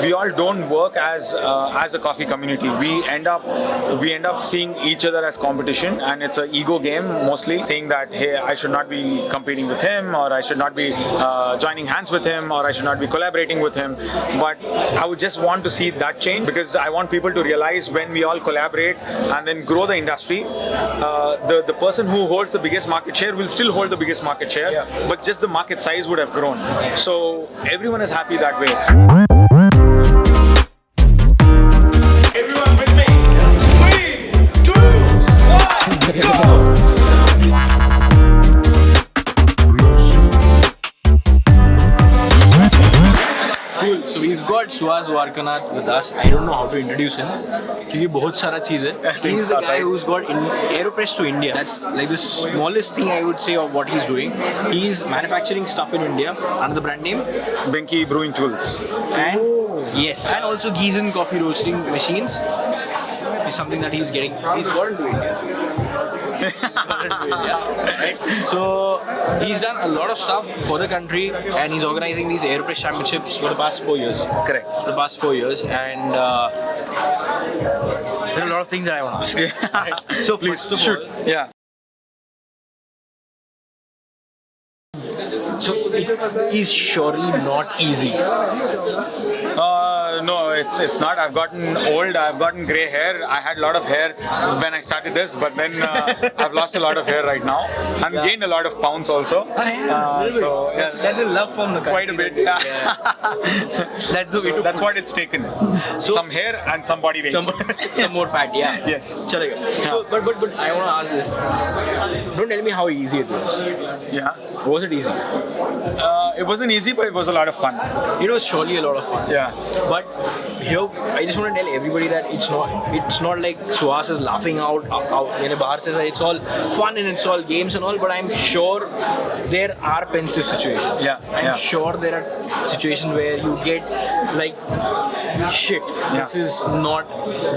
we all don't work as a coffee community. We end up seeing each other as competition, and it's an ego game mostly, saying that hey, I should not be competing with him, or I should not be joining hands with him, or I should not be collaborating with him. But I would just want to see that change, because I want people to realize when we all collaborate and then grow the industry, the person who holds the biggest market share will still hold the biggest market share, but just the market size would have grown. So everyone is happy that way. Everyone with me. 3, 2, 1, let's go! Cool. So we've got Suhas Dwarkanath with us. I don't know how to introduce him क्योंकि बहुत सारा चीज़ है. He's the guy who's got Aeropress to India. That's like the smallest thing I would say of what he's doing. He's manufacturing stuff in India under the brand name Benki Brewing Tools. And yes, and also Giesen coffee roasting machines is something that he's got into India. Right? So he's done a lot of stuff for the country, and he's organizing these Aeropress championships for the past 4 years. Correct. For the past 4 years, and there are a lot of things that I want to ask. Right? So Please first of shoot. all, Yeah. so it is surely not easy. No, it's not. I've gotten old. I've gotten grey hair. I had a lot of hair when I started this, but then I've lost a lot of hair right now, and gained a lot of pounds also. So That's a love from the country. quite a bit. Yeah. That's the way to That's what it's taken. Some hair and some body weight. some more fat. Yeah. Yes. Chalega. So, but I want to ask this. Don't tell me how easy it was. Yeah. Was it easy? It wasn't easy, but it was a lot of fun. It was surely a lot of fun. Yeah. But here, I just want to tell everybody that it's not like Suhas is laughing out when Bahar says that it's all fun and it's all games and all. But I'm sure there are pensive situations. Yeah. I'm sure there are situations where you get like shit. This is not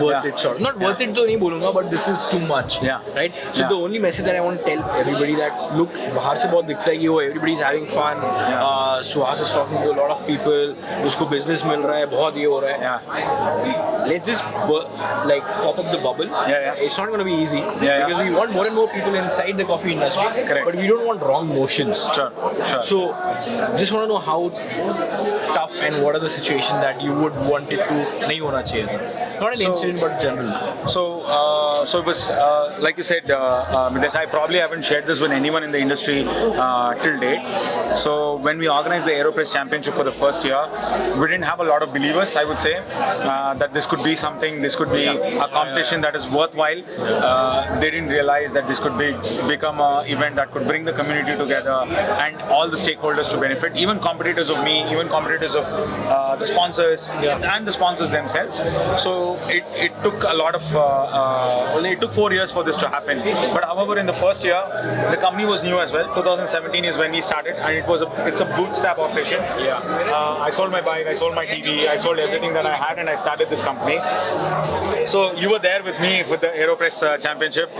worth it. Sort of. Not worth it. तो नहीं बोलूँगा, but this is too much. Yeah. Right. So the only message that I want to tell everybody that look, बाहर से बहुत दिखता है कि वो everybody's having fun. Suhas is talking to a lot of people. उसको business मिल रहा है, बहुत ये हो रहा है. Let's just like pop up the bubble. It's not going to be easy because we want more and more people inside the coffee industry. Correct. But we don't want wrong motions. Sure. So just want to know how tough and what are the situations that you would want it to नहीं होना चाहिए था. Not an incident, but general. So it was like you said, Mitesh, I probably haven't shared this with anyone in the industry till date. So when we organized the Aeropress Championship for the first year, we didn't have a lot of believers, I would say, that this could be something, this could be a competition that is worthwhile. They didn't realize that this could become an event that could bring the community together and all the stakeholders to benefit, even competitors of me, even competitors of the sponsors and the sponsors themselves. So it took a lot of, it took 4 years for this to happen. But however, in the first year, the company was new as well. 2017 is when we started, and it's a bootstrap operation. I sold my bike, I sold my TV, I sold everything that I had, and I started this company. So you were there with me for the Aeropress Championship.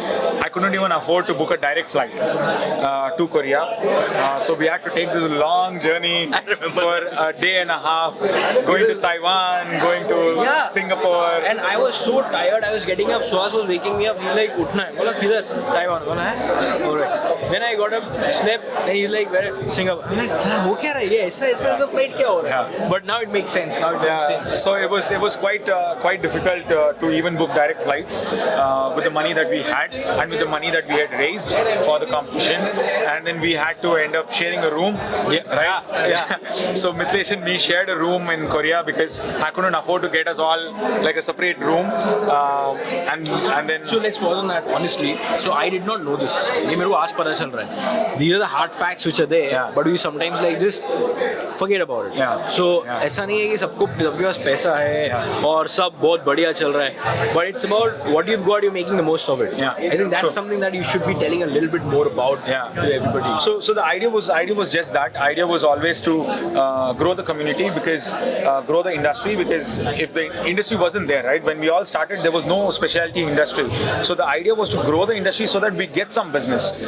I couldn't even afford to book a direct flight to Korea. So we had to take this long journey for a day and a half, going to Taiwan, going to Singapore. And I was so tired, I was getting up, Suhas was waking me up, he's like, उठना है, बोला किधर? Taiwan, बोला है? Alright. Then I got up, slept, and he's like, where? Singapore. I'm like, क्या हो क्या रहा है? ये ऐसा flight क्या हो रहा है? But now it makes sense. So it was quite difficult to even book direct flights with the money that we had and with the money that we had raised for the competition, and then we had to end up sharing a room. So Mitlesh and me shared a room in Korea because I couldn't afford to get us all like a separate room, and then. So let's pause on that. Honestly, so I did not know this. ये मेरे को आज पता चल रहा है. These are the hard facts which are there, but we sometimes like just forget about it. So ऐसा नहीं है कि सबके पास पैसा है और सब बहुत बढ़िया चल रहा है. But it's about what you've got, you're making the most of it. I think that's something that you should be telling a little bit more about to everybody. So the idea was just that. Idea was always to grow the community, because grow the industry, because if the industry wasn't there, right, when we all started, there was no specialty industry. So the idea was to grow the industry so that we get some business.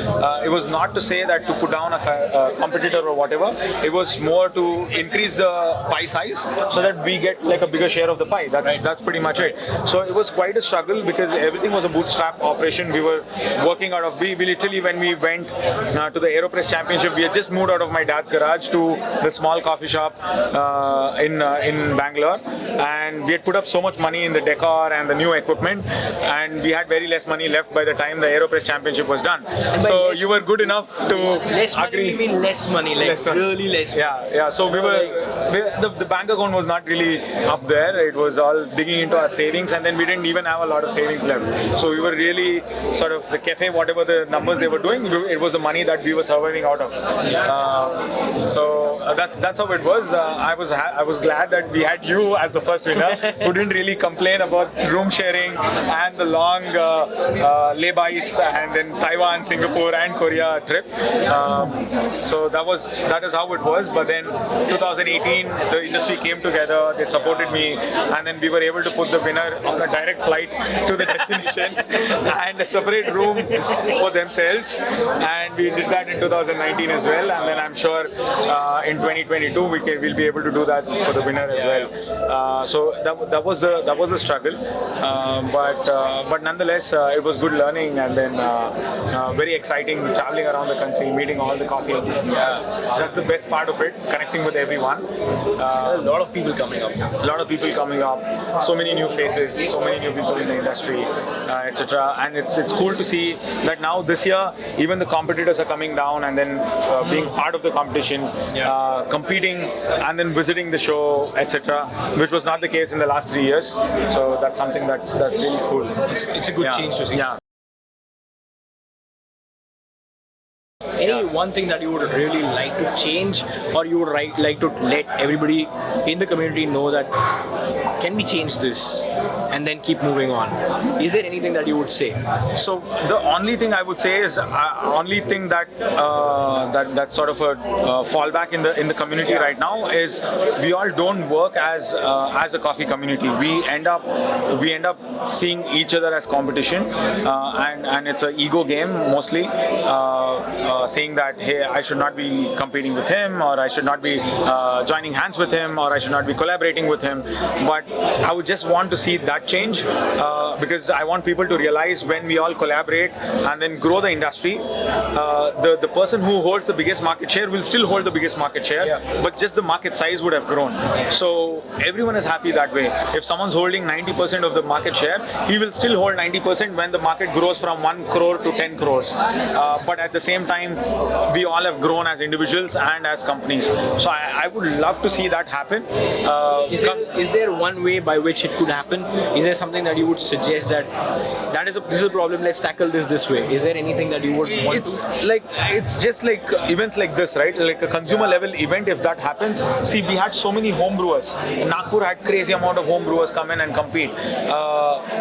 It was not to say that to put down a competitor or whatever. It was more to increase the pie size so that we get like a bigger share of the pie. That's pretty much it. So it was quite a struggle because everything was a bootstrap operation. We were working out of, we literally, when we went to the AeroPress Championship, we had just moved out of my dad's garage to the small coffee shop in Bangalore, and we had put up so much money in the decor and the new equipment, and we had very less money left by the time the AeroPress Championship was done. So you were good enough to less agree. money, you mean less money, like Less money. really less money. Yeah. So the bank account was not really up there. It was all digging into our savings, and then we didn't even have a lot of savings left. So we were really sort of the cafe, whatever the numbers they were doing, it was the money that we were surviving out of. So that's how it was. I was glad that we had you as the first winner, who didn't really complain about room sharing and the long laybys and then Taiwan, Singapore, and Korea trip. So that is how it was. But then 2018, the industry came together. They supported me, and then we were able to put the winner on a direct flight to the destination and a separate room for themselves. And we did that in 2019 as well. And then I'm sure in 2022 we'll be able to do that for the winner as well. So that was the struggle. But nonetheless, it was good learning, and then very exciting traveling around the country, meeting all the coffee enthusiasts. That's the best part of it, connecting with everyone. A lot of people coming up. So many new faces, so many new people in the industry, etc. And it's cool to see that now this year even the competitors are coming down and then being part of the competition, competing and then visiting the show, etc. Which was not the case in the last 3 years. So that's something that's really cool. It's a good change to see. Yeah. Any one thing that you would really like to change, or you would like to let everybody in the community know that can we change this and then keep moving on? Is there anything that you would say? So the only thing I would say is that sort of a fallback in the community right now is we all don't work as a coffee community. We end up seeing each other as competition, and it's an ego game mostly. Saying that, hey, I should not be competing with him, or I should not be joining hands with him, or I should not be collaborating with him. But I would just want to see that change, because I want people to realize when we all collaborate and then grow the industry, the person who holds the biggest market share will still hold the biggest market share, but just the market size would have grown. So everyone is happy that way. If someone's holding 90% of the market share, he will still hold 90% when the market grows from 1 crore to 10 crores. But at the same time, we all have grown as individuals and as companies. So I would love to see that happen. Is there one way by which it could happen? Is there something that you would suggest that this is a problem, let's tackle this way? Is there anything that you would want It's just like events like this, right? Like a consumer level event, if that happens. See, we had so many home brewers. Nagpur had crazy amount of home brewers come in and compete.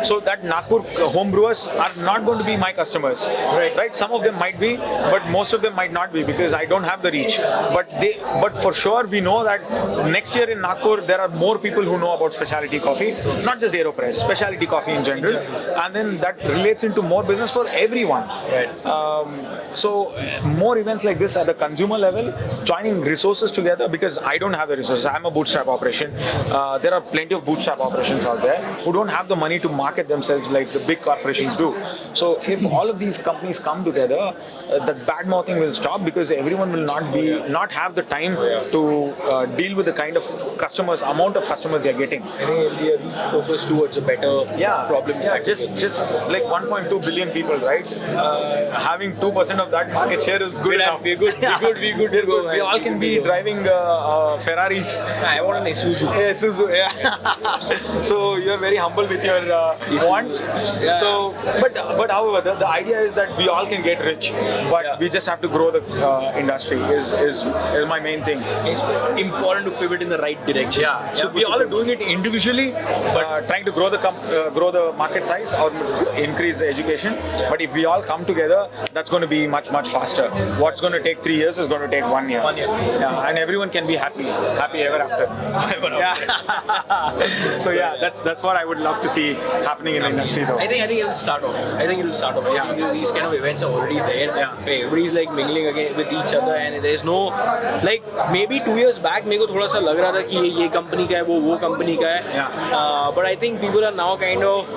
So that Nagpur home brewers are not going to be my customers, right? Some of them might be, but most of them might not be, because I don't have the reach. But for sure, we know that next year in Nagpur there are more people who know about specialty coffee, not just AeroPress, specialty coffee in general, and then that relates into more business for everyone. So more events like this at the consumer level, joining resources together, because I don't have the resources. I'm a bootstrap operation. There are plenty of bootstrap operations out there who don't have the money to market themselves like the big corporations do. So if all of these companies come together, that bad mouthing will stop, because everyone will not have the time to deal with the kind of amount of customers they're getting. Focus towards a better problem. Yeah, just like 1.2 billion people, right? Having 2% of that market share is good enough. We're good. We all can be driving Ferraris. I want an Isuzu. Isuzu, yeah. So you're very humble with your wants. Yeah. So, but however, the idea is that we all can get rich, but we just have to grow the industry. Is my main thing. It's important to pivot in the right direction. So we all are doing it individually, but trying to grow the market size or increase the education. But if we all come together, that's going to be much faster. What's going to take 3 years is going to take 1 year. 1 year. Yeah, and everyone can be happy ever after. Yeah. So yeah, that's what I would love to see happening in the industry, though. I think it'll start off. I think these kind of events are already there. Yeah. Okay, everybody's like mingling again with each other, and there's no like maybe 2 years back मेरे को थोड़ा सा लग रहा था कि ये company का है वो कंपनी का है. Yeah. But I think people are now kind of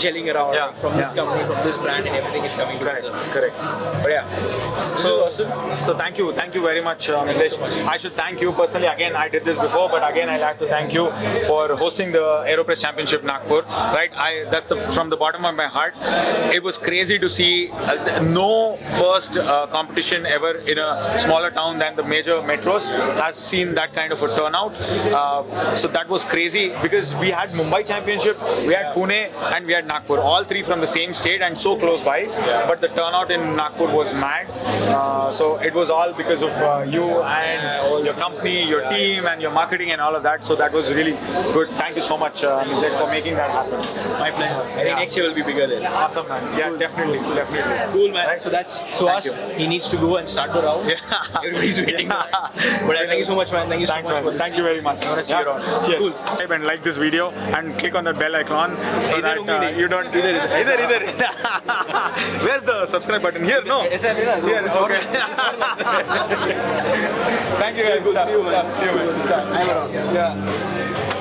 gelling around from this Yeah. company, from this brand, and everything is coming together. Correct. But yeah, this is awesome. So thank you very much, Mitesh. I should thank you personally. Again, I did this before, but again, I'd like to thank you for hosting the Aeropress Championship Nagpur. Right, that's from the bottom of my heart. It was crazy to see no first competition ever in a smaller town than the major metros has seen that kind of a turnout. So that was crazy because we had Mumbai Championship, we had Pune, and we had Nagpur, all three from the same state and so close by. But the turnout in Nagpur was mad. So it was all because of you and your company, your team, and your marketing and all of that. So that was really good. Thank you so much, Mitesh, for making that happen. My pleasure. I think next year will be bigger then. Awesome, man. Yeah, definitely. Cool, man. Right. So that's Thank Suhas. you. He needs to go and start the round. Yeah. Everybody's waiting. For that. But thank you so much, man. Thank you Thanks, so much man. for this. Thank you very much. I want to see you around. Cheers. Cool. Subscribe and like this video and click on that bell icon so Idhar that ungli you don't. Either. Where's the subscribe button? Here, no. ऐसा नहीं ना. Here, okay. Thank you, guys. See you, man. See you, man. I'm around. Yeah.